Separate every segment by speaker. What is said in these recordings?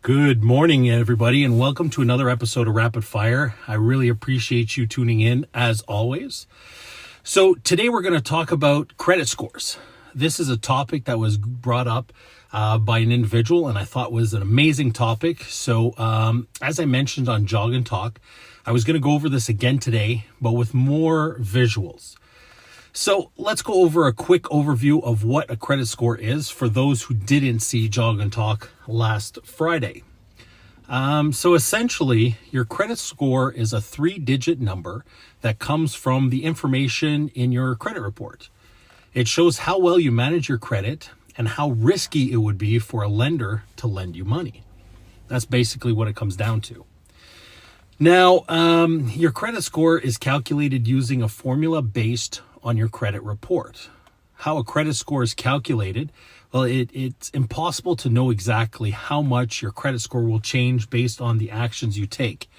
Speaker 1: Good morning, everybody, and welcome to another episode of Rapid Fire. I really appreciate you tuning in, as always. So today we're going to talk about credit scores. This is a topic that was brought up by an individual, and I thought was an amazing topic. So as I mentioned on Jog and Talk, I was going to go over this again today, but with more visuals. So let's go over a quick overview of what a credit score is for those who didn't see Jog and Talk last Friday. So essentially, your credit score is a 3-digit number that comes from the information in your credit report. It shows how well you manage your credit and how risky it would be for a lender to lend you money. That's basically what it comes down to. Now, your credit score is calculated using a formula based on your credit report. How a credit score is calculated, well, it's impossible to know exactly how much your credit score will change based on the actions you take.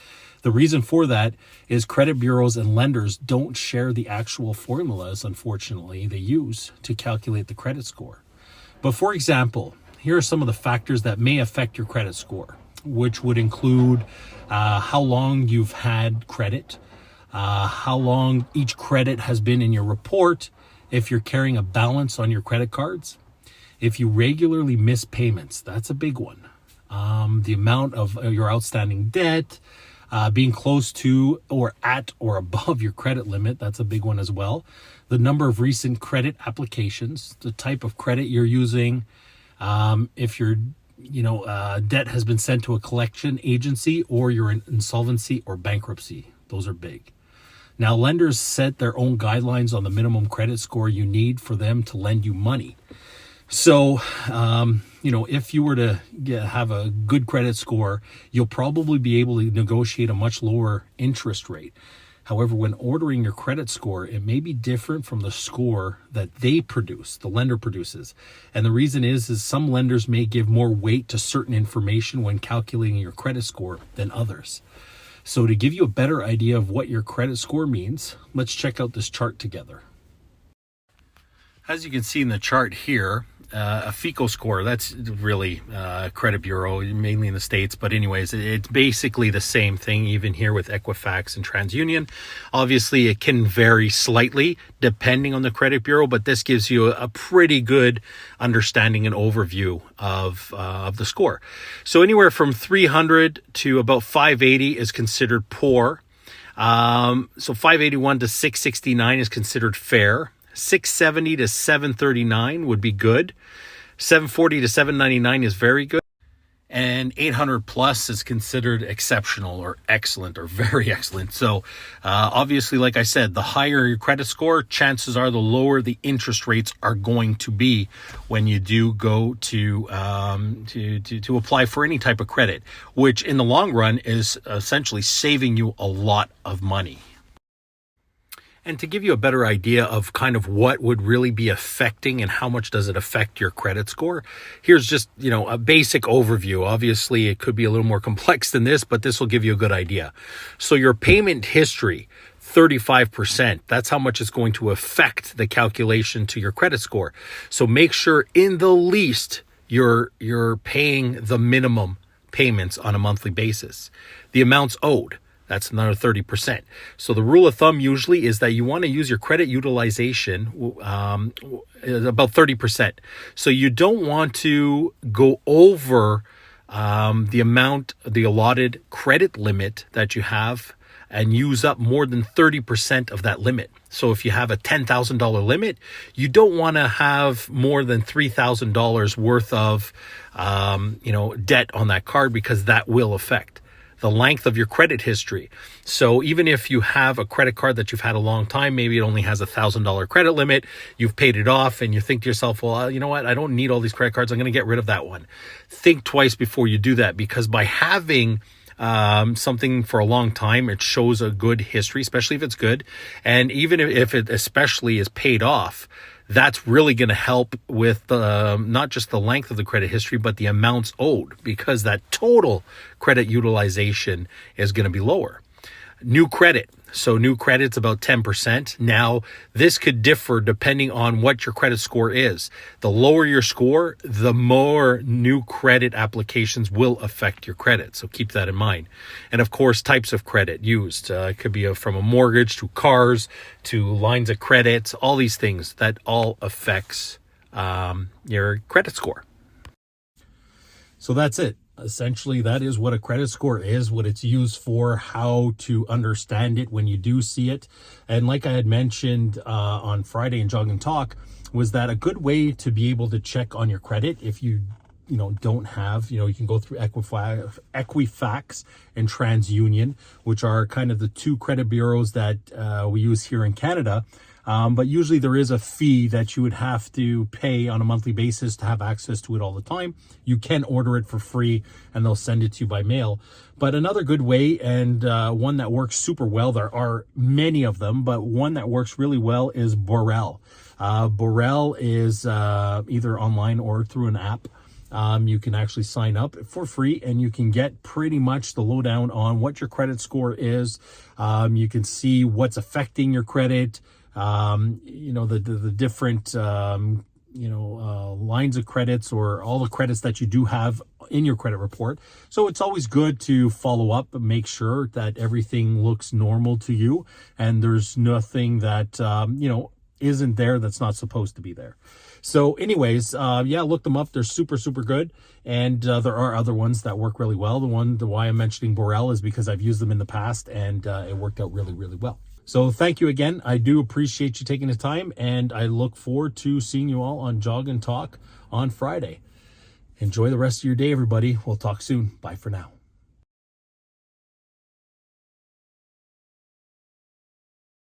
Speaker 1: The reason for that is credit bureaus and lenders don't share the actual formulas, unfortunately, they use to calculate the credit score. But for example, here are some of the factors that may affect your credit score, which would include how long you've had credit, how long each credit has been in your report, if you're carrying a balance on your credit cards, if you regularly miss payments, that's a big one. The amount of your outstanding debt, being close to or at or above your credit limit, that's a big one as well. The number of recent credit applications, the type of credit you're using, if your debt has been sent to a collection agency or you're in insolvency or bankruptcy, those are big. Now, lenders set their own guidelines on the minimum credit score you need for them to lend you money. So, if you were to have a good credit score, you'll probably be able to negotiate a much lower interest rate. However, when ordering your credit score, it may be different from the score that they produce, the lender produces. And the reason is some lenders may give more weight to certain information when calculating your credit score than others. So to give you a better idea of what your credit score means, let's check out this chart together. As you can see in the chart here, a FICO score, that's really a credit bureau, mainly in the States. But anyways, it's basically the same thing, even here with Equifax and TransUnion. Obviously, it can vary slightly depending on the credit bureau, but this gives you a pretty good understanding and overview of the score. So anywhere from 300 to about 580 is considered poor. So 581 to 669 is considered fair. 670 to 739 would be good. 740 to 799 is very good. And 800 plus is considered exceptional or excellent or very excellent. So obviously, like I said, the higher your credit score, chances are the lower the interest rates are going to be when you do go to apply for any type of credit, which in the long run is essentially saving you a lot of money. And to give you a better idea of kind of what would really be affecting and how much does it affect your credit score, here's just, a basic overview. Obviously, it could be a little more complex than this, but this will give you a good idea. So your payment history, 35%, that's how much it's going to affect the calculation to your credit score. So make sure in the least you're paying the minimum payments on a monthly basis. The amounts owed, that's another 30%. So the rule of thumb usually is that you want to use your credit utilization about 30%. So you don't want to go over the allotted credit limit that you have and use up more than 30% of that limit. So if you have a $10,000 limit, you don't want to have more than $3,000 worth of debt on that card, because that will affect the length of your credit history. So even if you have a credit card that you've had a long time, maybe it only has $1,000 credit limit, you've paid it off, and you think to yourself, well, you know what? I don't need all these credit cards. I'm going to get rid of that one. Think twice before you do that, because by having something for a long time, it shows a good history, especially if it's good. And even if it especially is paid off, that's really going to help with not just the length of the credit history, but the amounts owed, because that total credit utilization is going to be lower. New credit. So new credit's about 10%. Now, this could differ depending on what your credit score is. The lower your score, the more new credit applications will affect your credit. So keep that in mind. And of course, types of credit used. It could be from a mortgage to cars to lines of credit, all these things. That all affects your credit score. So that's it. Essentially, that is what a credit score is, what it's used for, how to understand it when you do see it. And like I had mentioned on Friday in Jog and Talk, was that a good way to be able to check on your credit if you don't have, you can go through Equifax and TransUnion, which are kind of the two credit bureaus that we use here in Canada. But usually there is a fee that you would have to pay on a monthly basis to have access to it all the time. You can order it for free and they'll send it to you by mail. But another good way, and one that works super well, there are many of them, but one that works really well is Borrell. Borrell is either online or through an app. You can actually sign up for free and you can get pretty much the lowdown on what your credit score is. You can see what's affecting your credit. The different, lines of credits or all the credits that you do have in your credit report. So it's always good to follow up and make sure that everything looks normal to you and there's nothing that, isn't there that's not supposed to be there. So anyways, look them up. They're super, super good. And there are other ones that work really well. The why I'm mentioning Borrell is because I've used them in the past and it worked out really, really well. So thank you again. I do appreciate you taking the time, and I look forward to seeing you all on Jog and Talk on Friday. Enjoy the rest of your day, everybody. We'll talk soon. Bye for now.